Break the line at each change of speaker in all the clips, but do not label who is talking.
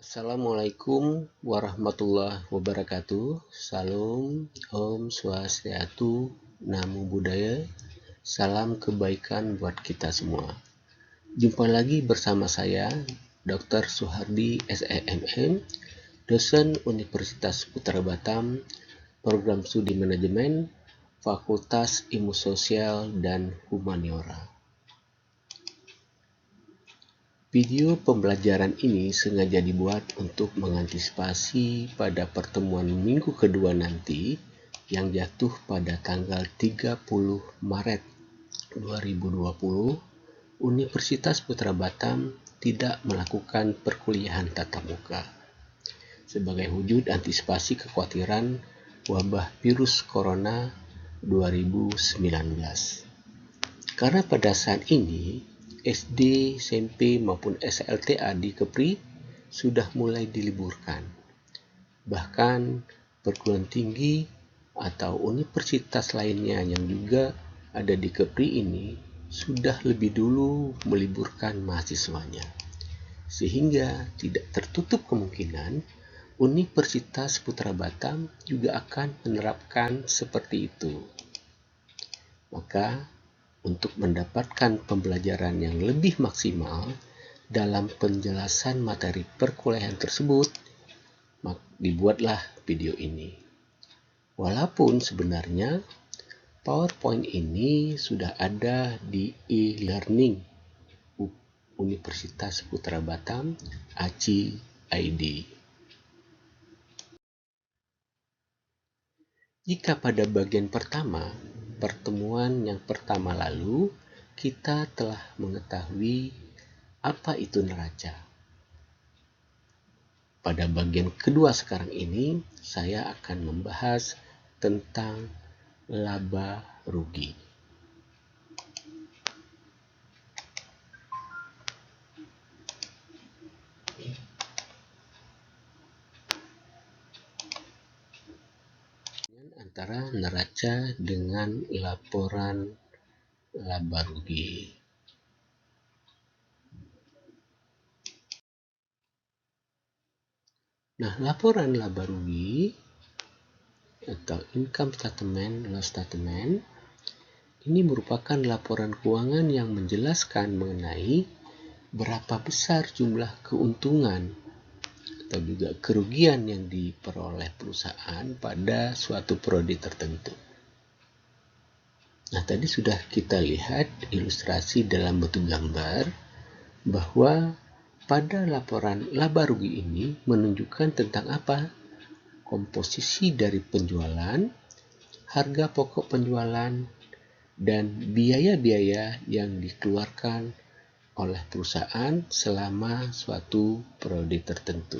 Assalamualaikum warahmatullahi wabarakatuh. Salam, Om Swastiastu, Namo Buddhaya. Salam kebaikan buat kita semua. Jumpa lagi bersama saya, Dr. Suhardi SEMM, dosen Universitas Putra Batam, Program Studi Manajemen, Fakultas Ilmu Sosial dan Humaniora. Video pembelajaran ini sengaja dibuat untuk mengantisipasi pada pertemuan minggu kedua nanti yang jatuh pada tanggal 30 Maret 2020, Universitas Putra Batam tidak melakukan perkuliahan tatap muka sebagai wujud antisipasi kekhawatiran wabah virus corona 2019. Karena pada saat ini SD, SMP maupun SLTA di Kepri sudah mulai diliburkan. Bahkan perguruan tinggi atau universitas lainnya yang juga ada di Kepri ini sudah lebih dulu meliburkan mahasiswanya. Sehingga tidak tertutup kemungkinan Universitas Putra Batam juga akan menerapkan seperti itu. Maka untuk mendapatkan pembelajaran yang lebih maksimal dalam penjelasan materi perkuliahan tersebut, dibuatlah video ini. Walaupun sebenarnya PowerPoint ini sudah ada di e-learning Universitas Putra Batam ACI ID. Jika pada bagian pertama, pertemuan yang pertama lalu, kita telah mengetahui apa itu neraca. Pada bagian kedua sekarang ini, saya akan membahas tentang laba rugi. Antara neraca dengan laporan laba rugi. Nah, laporan laba rugi atau income statement, loss statement ini merupakan laporan keuangan yang menjelaskan mengenai berapa besar jumlah keuntungan atau juga kerugian yang diperoleh perusahaan pada suatu prodi tertentu. Nah, tadi sudah kita lihat ilustrasi dalam bentuk gambar bahwa pada laporan laba rugi ini menunjukkan tentang apa? Komposisi dari penjualan, harga pokok penjualan, dan biaya-biaya yang dikeluarkan oleh perusahaan selama suatu prodi tertentu.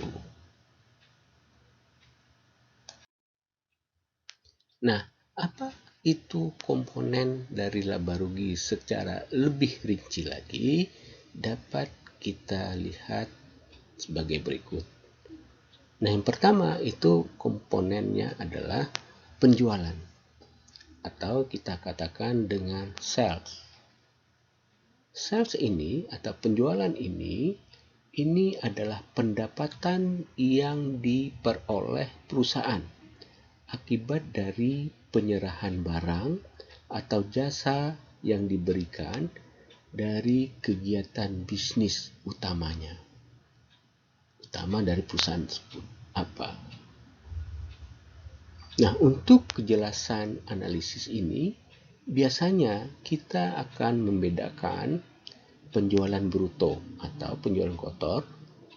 Nah, apa itu komponen dari laba rugi secara lebih rinci lagi dapat kita lihat sebagai berikut. Nah, yang pertama itu komponennya adalah penjualan atau kita katakan dengan sales. Sales ini atau penjualan ini adalah pendapatan yang diperoleh perusahaan akibat dari penyerahan barang atau jasa yang diberikan dari kegiatan bisnis utama dari perusahaan tersebut apa. Nah, untuk kejelasan analisis ini biasanya kita akan membedakan penjualan bruto atau penjualan kotor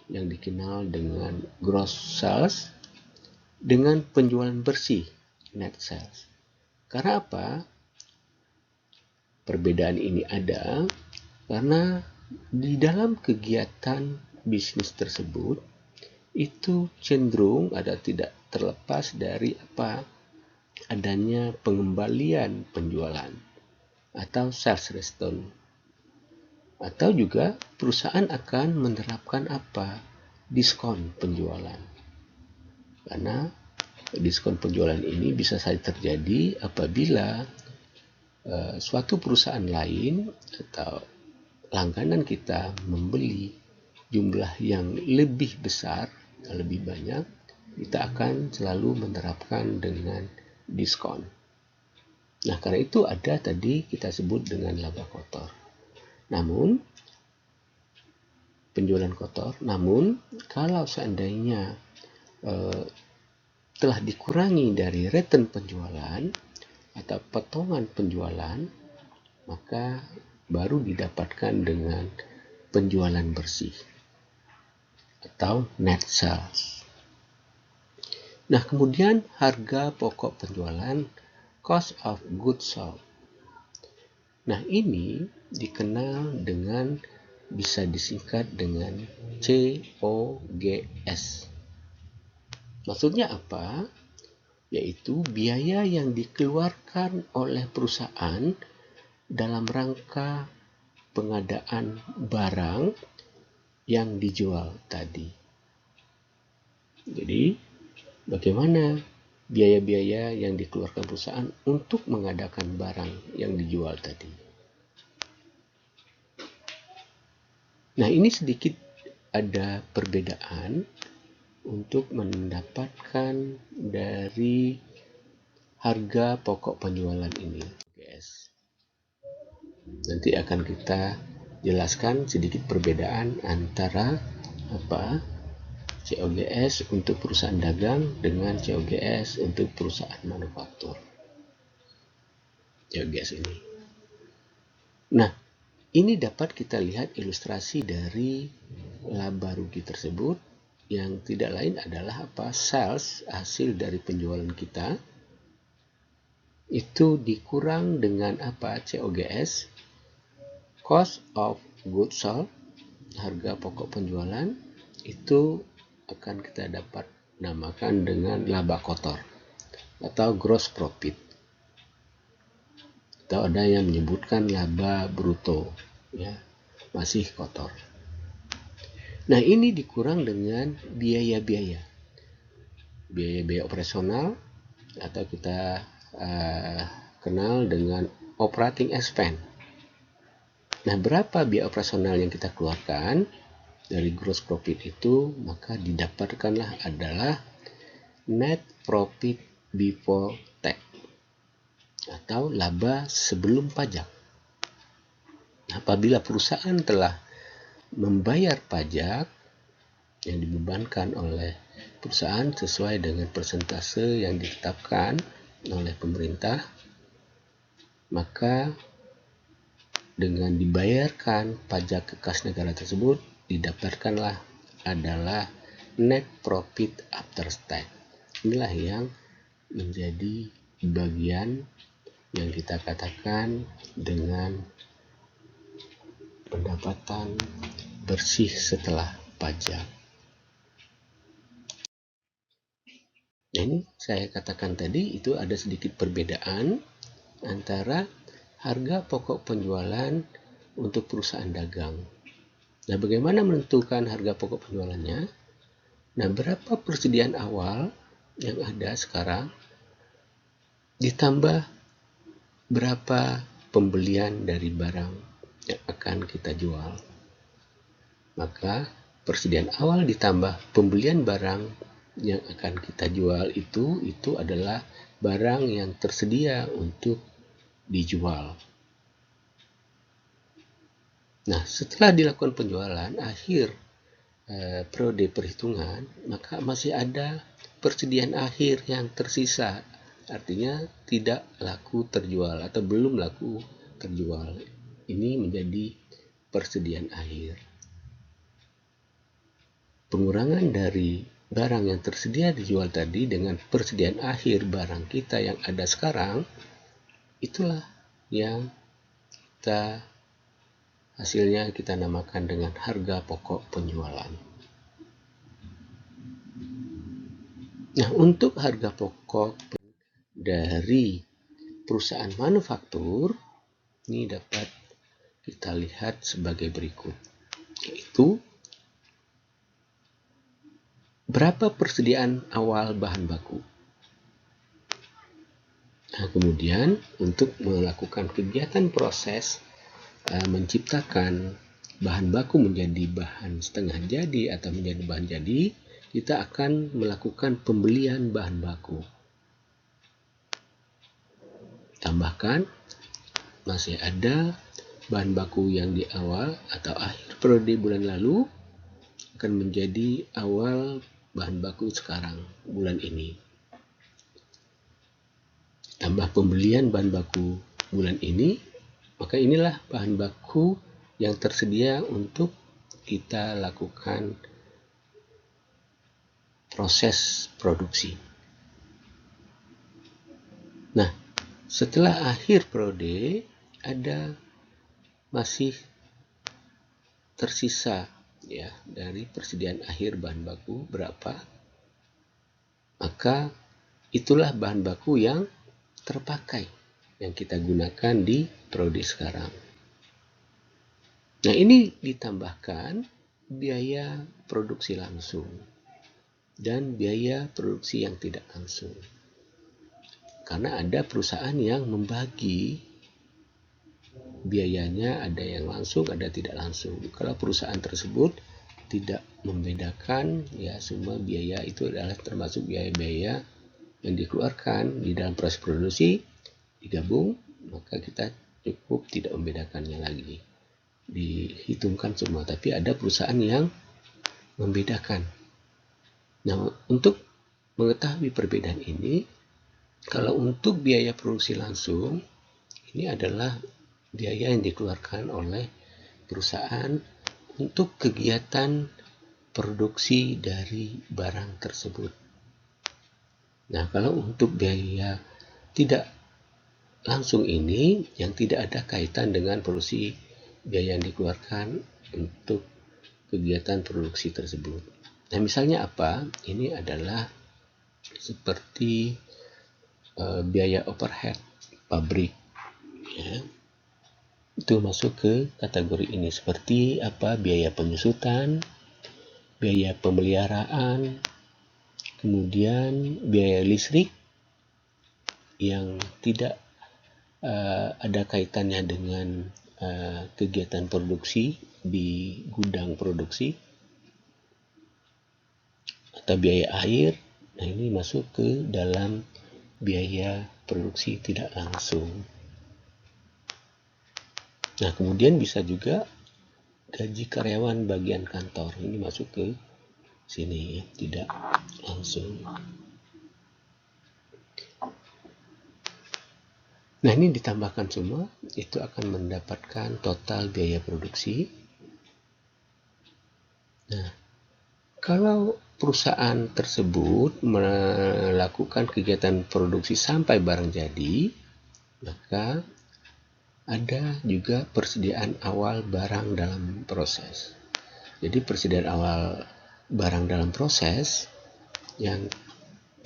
yang dikenal dengan gross sales dengan penjualan bersih net sales. Karena apa? Perbedaan ini ada karena di dalam kegiatan bisnis tersebut itu cenderung tidak terlepas dari adanya pengembalian penjualan atau sales return, atau juga perusahaan akan menerapkan diskon penjualan. Karena diskon penjualan ini bisa saja terjadi apabila suatu perusahaan lain atau langganan kita membeli jumlah yang lebih besar, lebih banyak, kita akan selalu menerapkan dengan diskon. Nah, karena itu ada tadi kita sebut dengan laba kotor. Namun, penjualan kotor. Namun, kalau seandainya telah dikurangi dari return penjualan atau potongan penjualan, maka baru didapatkan dengan penjualan bersih atau net sales. Nah, kemudian harga pokok penjualan, cost of goods sold. Nah, ini dikenal dengan, bisa disingkat dengan COGS. Maksudnya apa? Yaitu biaya yang dikeluarkan oleh perusahaan dalam rangka pengadaan barang yang dijual tadi. Jadi, bagaimana biaya-biaya yang dikeluarkan perusahaan untuk mengadakan barang yang dijual tadi. Nah, ini sedikit ada perbedaan untuk mendapatkan dari harga pokok penjualan ini. Nanti akan kita jelaskan sedikit perbedaan antara COGS untuk perusahaan dagang dengan COGS untuk perusahaan manufaktur. COGS ini. Nah, ini dapat kita lihat ilustrasi dari laba rugi tersebut, yang tidak lain adalah sales, hasil dari penjualan kita, itu dikurang dengan COGS, cost of goods sold, harga pokok penjualan, itu akan kita dapat namakan dengan laba kotor atau gross profit. Atau ada yang menyebutkan laba bruto, ya, masih kotor. Nah, ini dikurang dengan biaya-biaya operasional, atau kita kenal dengan operating expense. Nah, berapa biaya operasional yang kita keluarkan dari gross profit itu, maka didapatkanlah adalah net profit before tax atau laba sebelum pajak. Apabila perusahaan telah membayar pajak yang dibebankan oleh perusahaan sesuai dengan persentase yang ditetapkan oleh pemerintah, maka dengan dibayarkan pajak ke kas negara tersebut, didapatkanlah adalah net profit after tax. Inilah yang menjadi bagian yang kita katakan dengan pendapatan bersih setelah pajak. Nah, ini saya katakan tadi itu ada sedikit perbedaan antara harga pokok penjualan untuk perusahaan dagang. Nah, bagaimana menentukan harga pokok penjualannya? Nah, berapa persediaan awal yang ada sekarang ditambah berapa pembelian dari barang yang akan kita jual. Maka persediaan awal ditambah pembelian barang yang akan kita jual itu adalah barang yang tersedia untuk dijual. Nah, setelah dilakukan penjualan, akhir periode perhitungan, maka masih ada persediaan akhir yang tersisa. Artinya tidak laku terjual atau belum laku terjual. Ini menjadi persediaan akhir. Pengurangan dari barang yang tersedia dijual tadi dengan persediaan akhir barang kita yang ada sekarang, itulah yang hasilnya kita namakan dengan harga pokok penjualan. Nah, untuk harga pokok dari perusahaan manufaktur ini dapat kita lihat sebagai berikut, yaitu berapa persediaan awal bahan baku. Nah, kemudian untuk melakukan kegiatan proses menciptakan bahan baku menjadi bahan setengah jadi atau menjadi bahan jadi, kita akan melakukan pembelian bahan baku. Tambahkan, masih ada bahan baku yang di awal atau akhir periode bulan lalu akan menjadi awal bahan baku sekarang, bulan ini. Tambah pembelian bahan baku bulan ini, maka inilah bahan baku yang tersedia untuk kita lakukan proses produksi. Nah, setelah akhir periode ada masih tersisa ya dari persediaan akhir bahan baku berapa, maka itulah bahan baku yang terpakai yang kita gunakan di periode sekarang. Nah, ini ditambahkan biaya produksi langsung dan biaya produksi yang tidak langsung. Karena ada perusahaan yang membagi biayanya, ada yang langsung, ada tidak langsung. Kalau perusahaan tersebut tidak membedakan, ya semua biaya itu adalah termasuk biaya-biaya yang dikeluarkan di dalam proses produksi, digabung, maka kita cukup tidak membedakannya lagi. Dihitungkan semua, tapi ada perusahaan yang membedakan. Nah, untuk mengetahui perbedaan ini, kalau untuk biaya produksi langsung, ini adalah biaya yang dikeluarkan oleh perusahaan untuk kegiatan produksi dari barang tersebut. Nah, kalau untuk biaya tidak langsung ini yang tidak ada kaitan dengan produksi, biaya yang dikeluarkan untuk kegiatan produksi tersebut. Nah, misalnya apa? Ini adalah seperti biaya overhead pabrik, ya. Itu masuk ke kategori ini, seperti apa? Biaya penyusutan, biaya pemeliharaan, kemudian biaya listrik yang tidak ada kaitannya dengan kegiatan produksi di gudang produksi, atau biaya air. Nah, ini masuk ke dalam biaya produksi tidak langsung. Nah, kemudian bisa juga gaji karyawan bagian kantor, ini masuk ke sini, tidak langsung. Nah, ini ditambahkan semua, itu akan mendapatkan total biaya produksi. Nah, kalau perusahaan tersebut melakukan kegiatan produksi sampai barang jadi, maka ada juga persediaan awal barang dalam proses. Jadi persediaan awal barang dalam proses yang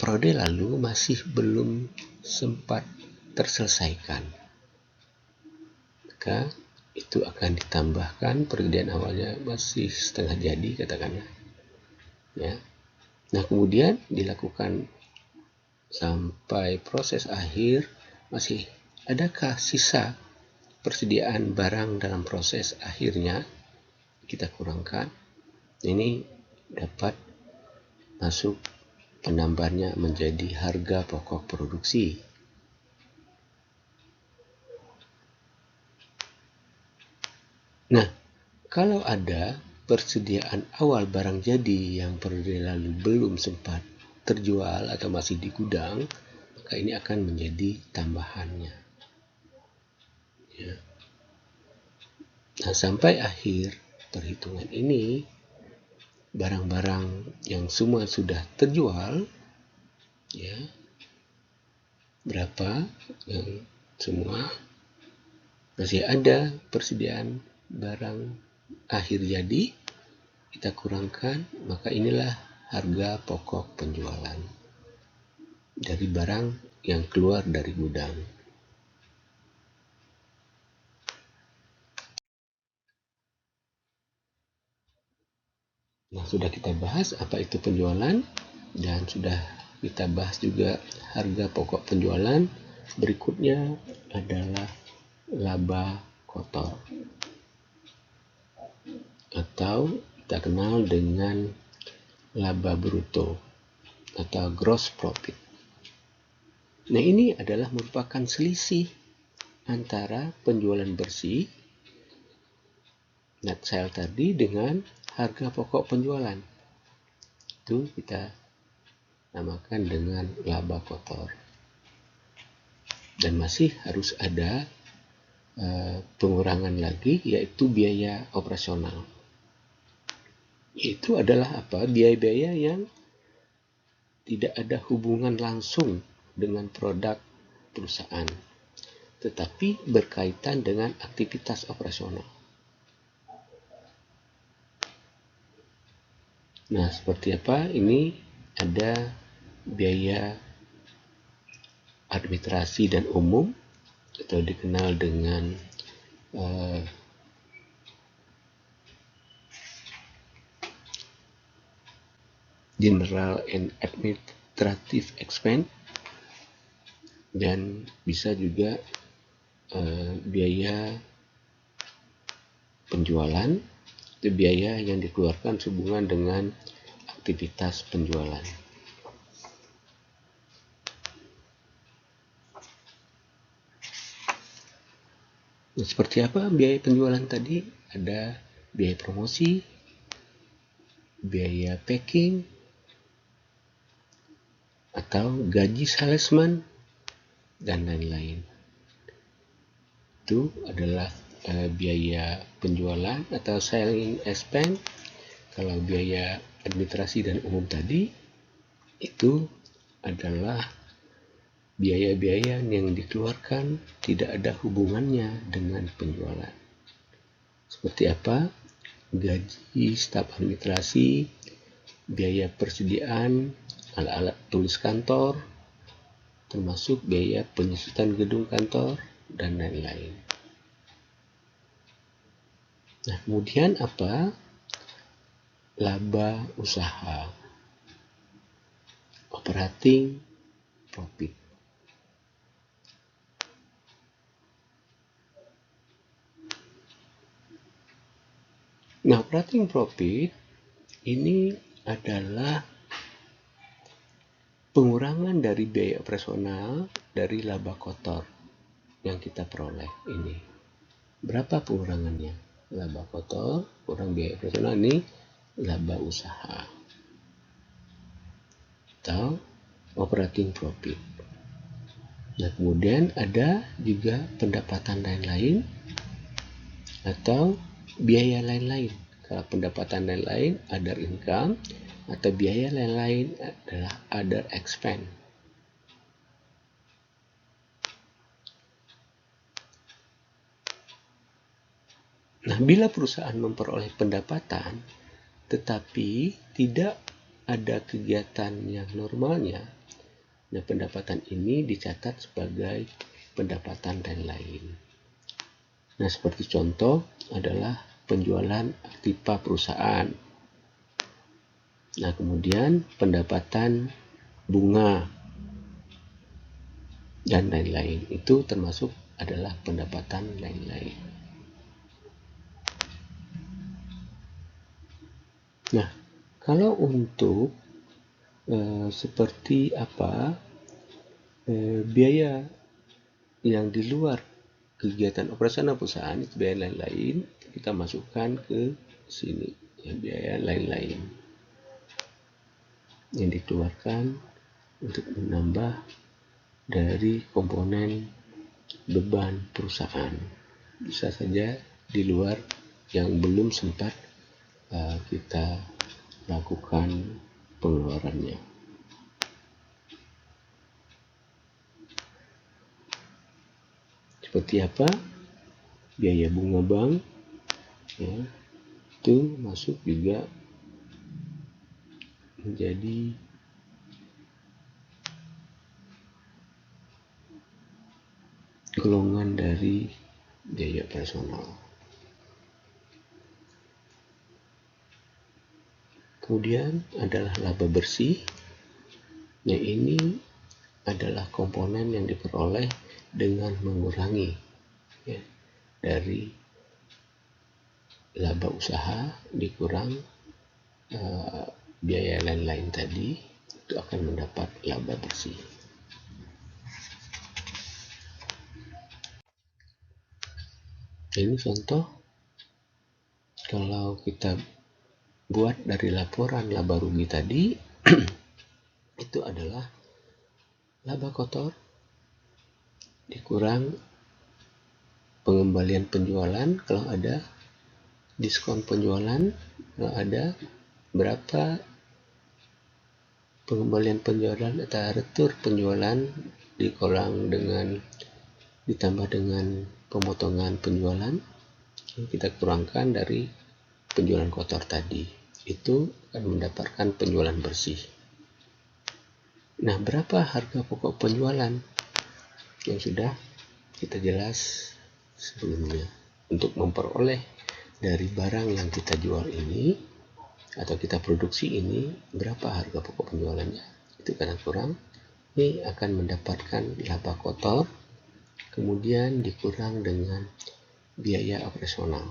periode lalu masih belum sempat terselesaikan, maka itu akan ditambahkan. Persediaan awalnya masih setengah jadi katakanlah, ya. Nah, kemudian dilakukan sampai proses akhir, masih adakah sisa persediaan barang dalam proses akhirnya, kita kurangkan. Ini dapat masuk penambahannya menjadi harga pokok produksi. Nah, kalau ada persediaan awal barang jadi yang periode lalu belum sempat terjual atau masih di gudang, maka ini akan menjadi tambahannya. Ya. Nah, sampai akhir perhitungan ini, barang-barang yang semua sudah terjual, ya, berapa yang semua masih ada persediaan barang akhir jadi, kita kurangkan, maka inilah harga pokok penjualan dari barang yang keluar dari gudang. Nah, sudah kita bahas apa itu penjualan, dan sudah kita bahas juga harga pokok penjualan. Berikutnya adalah laba kotor. atau kita kenal dengan laba bruto atau gross profit. Nah, ini adalah merupakan selisih antara penjualan bersih net sale tadi dengan harga pokok penjualan. Itu kita namakan dengan laba kotor. Dan masih harus ada pengurangan lagi, yaitu biaya operasional. Itu adalah apa? Biaya-biaya yang tidak ada hubungan langsung dengan produk perusahaan, tetapi berkaitan dengan aktivitas operasional. Nah, seperti apa? Ini ada biaya administrasi dan umum, atau dikenal dengan General and Administrative Expense, dan bisa juga biaya penjualan, itu biaya yang dikeluarkan sehubungan dengan aktivitas penjualan. Nah, seperti apa biaya penjualan tadi? Ada biaya promosi, biaya packing, atau gaji salesman, dan lain-lain. Itu adalah biaya penjualan atau selling expense. Kalau biaya administrasi dan umum tadi, itu adalah biaya-biaya yang dikeluarkan tidak ada hubungannya dengan penjualan. Seperti apa? Gaji staf administrasi, biaya persediaan alat-alat tulis kantor, termasuk biaya penyusutan gedung kantor, dan lain-lain. Nah, kemudian apa? Laba usaha, operating profit. Nah, operating profit ini adalah pengurangan dari biaya operasional dari laba kotor yang kita peroleh ini. Berapa pengurangannya? Laba kotor kurang biaya operasional, ini laba usaha atau operating profit. Nah, kemudian ada juga pendapatan lain-lain atau biaya lain-lain. Kalau pendapatan lain-lain, other income, atau biaya lain-lain adalah other expense. Nah, bila perusahaan memperoleh pendapatan tetapi tidak ada kegiatan yang normalnya, nah pendapatan ini dicatat sebagai pendapatan lain-lain. Nah, seperti contoh adalah penjualan aktiva perusahaan. Nah, kemudian pendapatan bunga dan lain-lain, itu termasuk adalah pendapatan lain-lain. Nah, kalau untuk seperti apa biaya yang di luar kegiatan operasional perusahaan, itu biaya lain-lain, kita masukkan ke sini, ya, biaya lain-lain yang dikeluarkan untuk menambah dari komponen beban perusahaan. Bisa saja di luar yang belum sempat kita lakukan pengeluarannya. Seperti apa? Biaya bunga bank, ya, itu masuk juga menjadi golongan dari biaya operasional. Kemudian adalah laba bersih. Nah, ini adalah komponen yang diperoleh dengan mengurangi, ya, dari laba usaha dikurang biaya lain-lain tadi, itu akan mendapat laba bersih. Ini contoh kalau kita buat dari laporan laba rugi tadi, itu adalah laba kotor dikurang pengembalian penjualan kalau ada, diskon penjualan kalau ada, berapa pengembalian penjualan atau retur penjualan dikurang dengan ditambah dengan pemotongan penjualan yang kita kurangkan dari penjualan kotor tadi, itu akan mendapatkan penjualan bersih. Nah, berapa harga pokok penjualan yang sudah kita jelas sebelumnya? Untuk memperoleh dari barang yang kita jual ini atau kita produksi ini, berapa harga pokok penjualannya, itu karena kurang, ini akan mendapatkan laba kotor, kemudian dikurang dengan biaya operasional,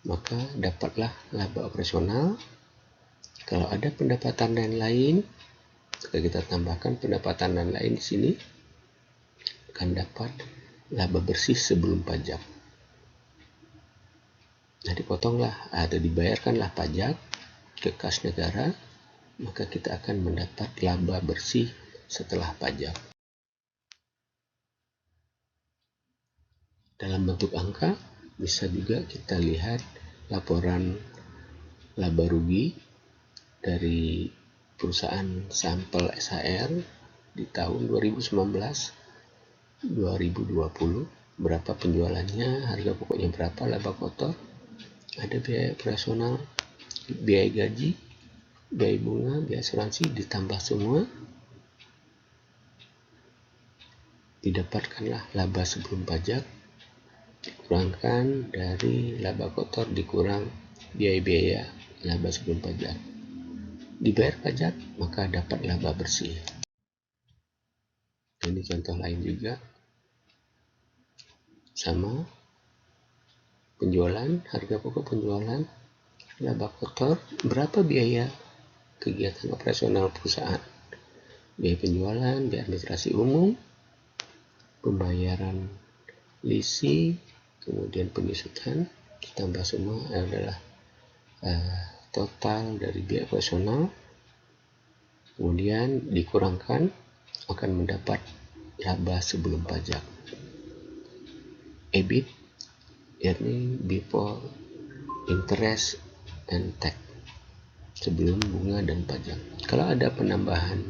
maka dapatlah laba operasional. Kalau ada pendapatan lain, jika kita tambahkan pendapatan lain di sini, akan dapat laba bersih sebelum pajak. Nah, dipotonglah atau dibayarkanlah pajak ke kas negara, maka kita akan mendapat laba bersih setelah pajak. Dalam bentuk angka, bisa juga kita lihat laporan laba rugi dari perusahaan sampel SHR di tahun 2019-2020, berapa penjualannya, harga pokoknya berapa, laba kotor, ada biaya operasional, biaya gaji, biaya bunga, biaya asuransi, ditambah semua, didapatkanlah laba sebelum pajak, dikurangkan dari laba kotor, dikurang biaya-biaya laba sebelum pajak, dibayar pajak, maka dapat laba bersih. Ini contoh lain juga, sama, penjualan, harga pokok penjualan, laba kotor, berapa biaya kegiatan operasional perusahaan, biaya penjualan, biaya administrasi umum, pembayaran leasing, kemudian penyusutan, ditambah semua adalah total dari biaya operasional, kemudian dikurangkan, akan mendapat laba sebelum pajak. EBIT, yakni before interest and tax, sebelum bunga dan pajak. Kalau ada penambahan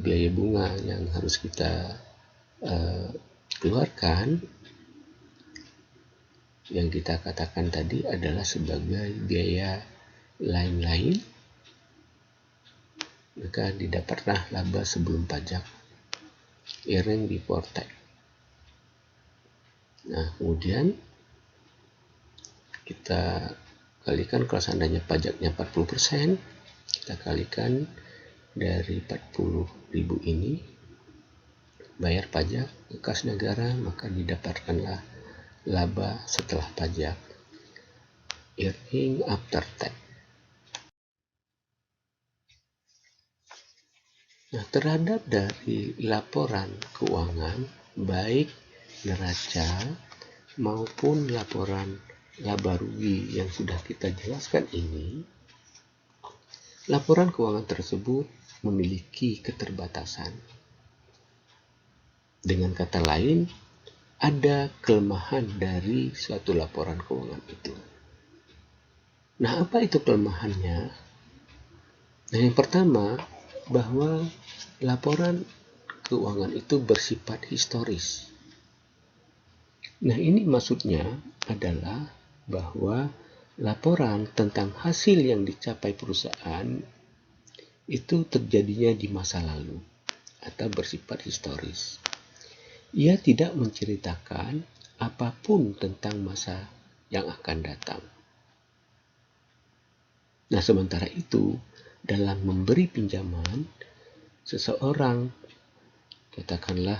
biaya bunga yang harus kita keluarkan, yang kita katakan tadi adalah sebagai biaya lain-lain, maka didapatlah laba sebelum pajak, earning before tax. Nah, kemudian kita kalikan, kalau seandainya pajaknya 40%, kita kalikan dari 40.000 ini, bayar pajak ke kas negara, maka didapatkanlah laba setelah pajak, earning after tax. Nah, terhadap dari laporan keuangan, baik neraca maupun laporan laba rugi yang sudah kita jelaskan ini, laporan keuangan tersebut memiliki keterbatasan. Dengan kata lain, ada kelemahan dari suatu laporan keuangan itu. Nah, apa itu kelemahannya? Nah, yang pertama, bahwa laporan keuangan itu bersifat historis. Nah, ini maksudnya adalah bahwa laporan tentang hasil yang dicapai perusahaan itu terjadinya di masa lalu atau bersifat historis. Ia tidak menceritakan apapun tentang masa yang akan datang. Nah, sementara itu, dalam memberi pinjaman, seseorang, katakanlah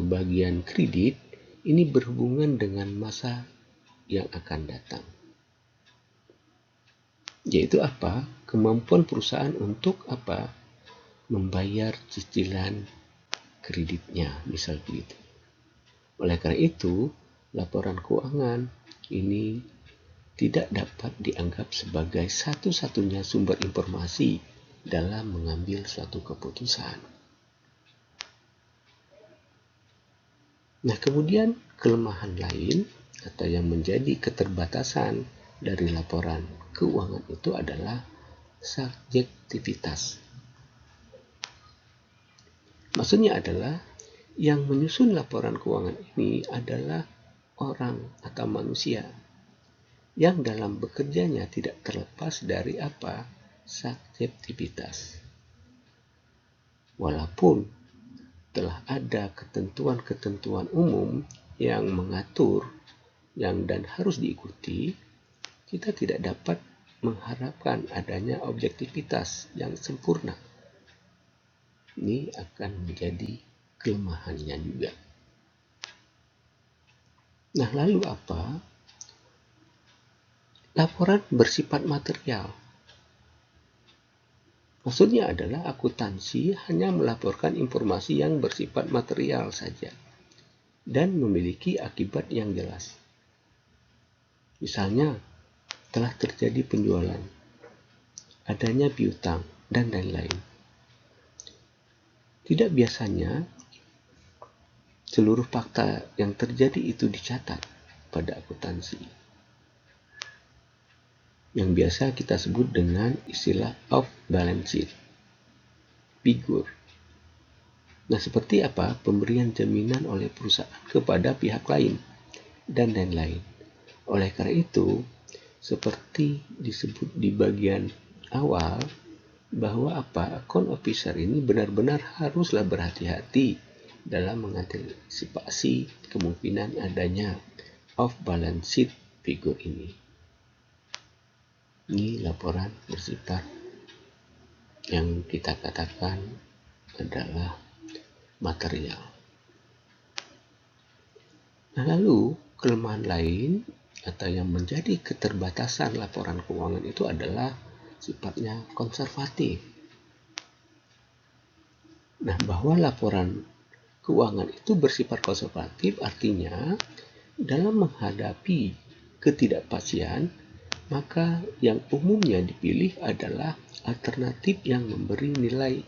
bagian kredit, ini berhubungan dengan masa yang akan datang. Yaitu apa? Kemampuan perusahaan untuk apa? Membayar cicilan kreditnya, misal begitu. Oleh karena itu, laporan keuangan ini tidak dapat dianggap sebagai satu-satunya sumber informasi dalam mengambil suatu keputusan. Nah, kemudian kelemahan lain atau yang menjadi keterbatasan dari laporan keuangan itu adalah subjektivitas. Maksudnya adalah yang menyusun laporan keuangan ini adalah orang atau manusia yang dalam bekerjanya tidak terlepas dari apa? Subjektivitas. Walaupun telah ada ketentuan-ketentuan umum yang mengatur dan harus diikuti, kita tidak dapat mengharapkan adanya objektivitas yang sempurna. Ini akan menjadi kelemahannya juga. Nah, lalu apa? Laporan bersifat material. Maksudnya adalah akuntansi hanya melaporkan informasi yang bersifat material saja dan memiliki akibat yang jelas. Misalnya, telah terjadi penjualan, adanya piutang, dan lain-lain. Tidak biasanya seluruh fakta yang terjadi itu dicatat pada akuntansi, yang biasa kita sebut dengan istilah off balance sheet figure. Nah, seperti apa pemberian jaminan oleh perusahaan kepada pihak lain dan lain-lain. Oleh karena itu, seperti disebut di bagian awal, bahwa account officer ini benar-benar haruslah berhati-hati dalam mengantisipasi kemungkinan adanya off balance sheet figure ini. Ini laporan bersifat yang kita katakan adalah material. Nah, lalu kelemahan lain atau yang menjadi keterbatasan laporan keuangan itu adalah sifatnya konservatif. Nah, bahwa laporan keuangan itu bersifat konservatif artinya dalam menghadapi ketidakpastian, maka yang umumnya dipilih adalah alternatif yang memberi nilai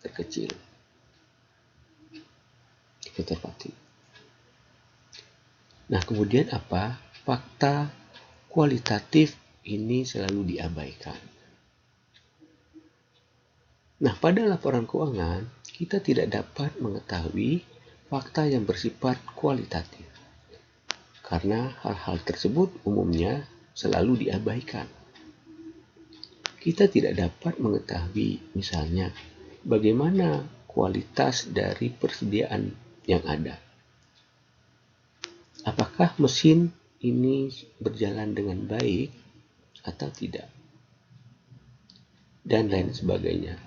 terkecil. Konservatif. Nah, kemudian apa? Fakta kualitatif ini selalu diabaikan. Nah, pada laporan keuangan, kita tidak dapat mengetahui fakta yang bersifat kualitatif, karena hal-hal tersebut umumnya selalu diabaikan. Kita tidak dapat mengetahui, misalnya, bagaimana kualitas dari persediaan yang ada. Apakah mesin ini berjalan dengan baik atau tidak, dan lain sebagainya.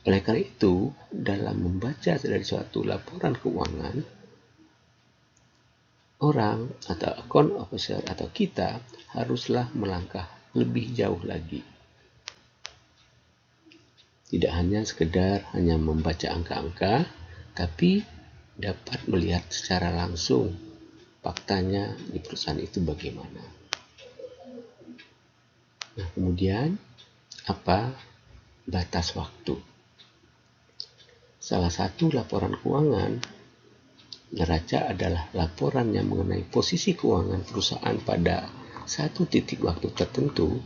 Oleh karena itu, dalam membaca dari suatu laporan keuangan, orang atau account officer atau kita haruslah melangkah lebih jauh lagi. Tidak hanya sekedar membaca angka-angka, tapi dapat melihat secara langsung faktanya di perusahaan itu bagaimana. Nah, kemudian apa batas waktu? Salah satu laporan keuangan neraca adalah laporan yang mengenai posisi keuangan perusahaan pada satu titik waktu tertentu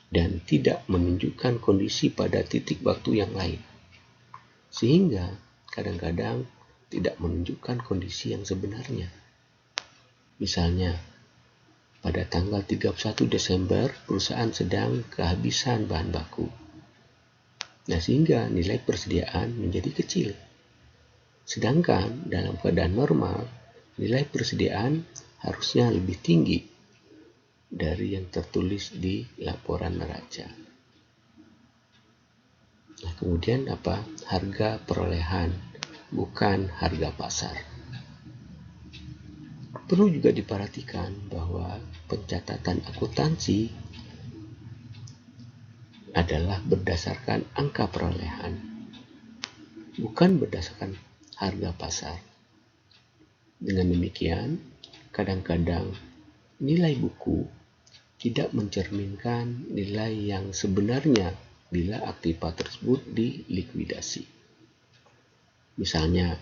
dan tidak menunjukkan kondisi pada titik waktu yang lain, sehingga kadang-kadang tidak menunjukkan kondisi yang sebenarnya. Misalnya, pada tanggal 31 Desember, perusahaan sedang kehabisan bahan baku. Nah, sehingga nilai persediaan menjadi kecil. Sedangkan dalam keadaan normal, nilai persediaan harusnya lebih tinggi dari yang tertulis di laporan neraca. Nah, kemudian apa? Harga perolehan, bukan harga pasar. Perlu juga diperhatikan bahwa pencatatan akuntansi adalah berdasarkan angka perolehan, bukan berdasarkan harga pasar. Dengan demikian, kadang-kadang nilai buku tidak mencerminkan nilai yang sebenarnya bila aktiva tersebut dilikuidasi. Misalnya,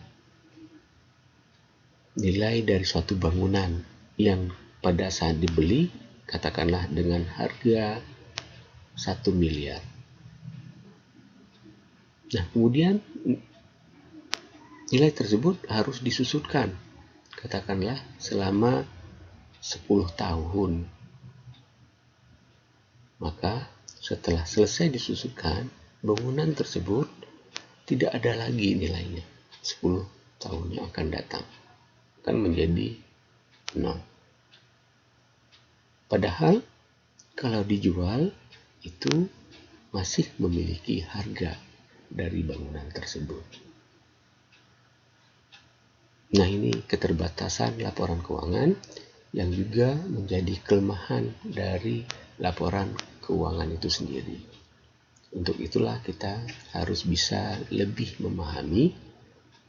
nilai dari suatu bangunan yang pada saat dibeli, katakanlah dengan harga 1 miliar. Nah, kemudian nilai tersebut harus disusutkan, katakanlah selama 10 tahun. Maka setelah selesai disusutkan, bangunan tersebut tidak ada lagi nilainya. 10 tahun yang akan datang akan menjadi 0. Padahal kalau dijual itu masih memiliki harga dari bangunan tersebut. Nah, ini keterbatasan laporan keuangan yang juga menjadi kelemahan dari laporan keuangan itu sendiri. Untuk itulah kita harus bisa lebih memahami,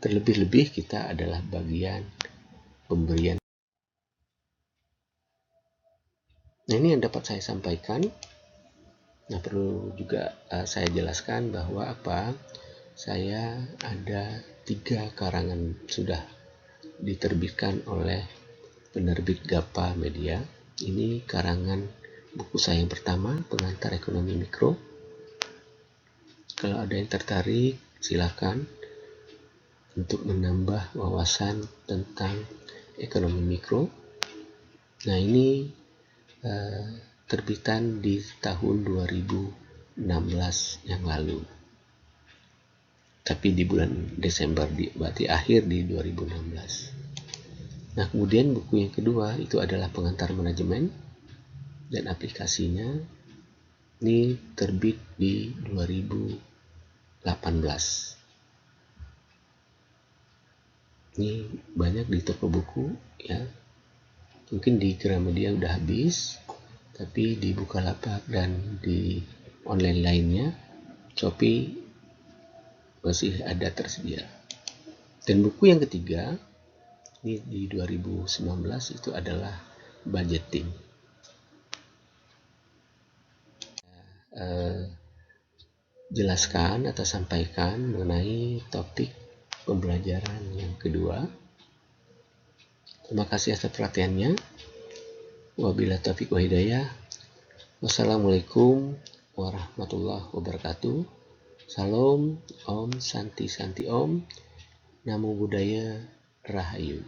terlebih-lebih kita adalah bagian pemberian. Nah, ini yang dapat saya sampaikan. Nah, perlu juga saya jelaskan bahwa saya ada 3 karangan sudah diterbitkan oleh penerbit Gapa Media. Ini karangan buku saya yang pertama, Pengantar Ekonomi Mikro. Kalau ada yang tertarik, silakan untuk menambah wawasan tentang ekonomi mikro. Nah, ini terbitan di tahun 2016 yang lalu. Tapi di bulan Desember, berarti akhir di 2016. Nah, kemudian buku yang kedua itu adalah Pengantar Manajemen dan aplikasinya. Ini terbit di 2018. Ini banyak di toko buku ya. Mungkin di Gramedia udah habis, tapi di Bukalapak dan di online lainnya, Shopee masih ada tersedia. Dan buku yang ketiga ini di 2019 itu adalah budgeting. Jelaskan atau sampaikan mengenai topik pembelajaran yang kedua. Terima kasih atas perhatiannya. Wabillahi taufiq wa hidayah. Wassalamualaikum warahmatullahi wabarakatuh. Salam, Om, Santi Santi Om. Namo Buddhaya, Rahayu.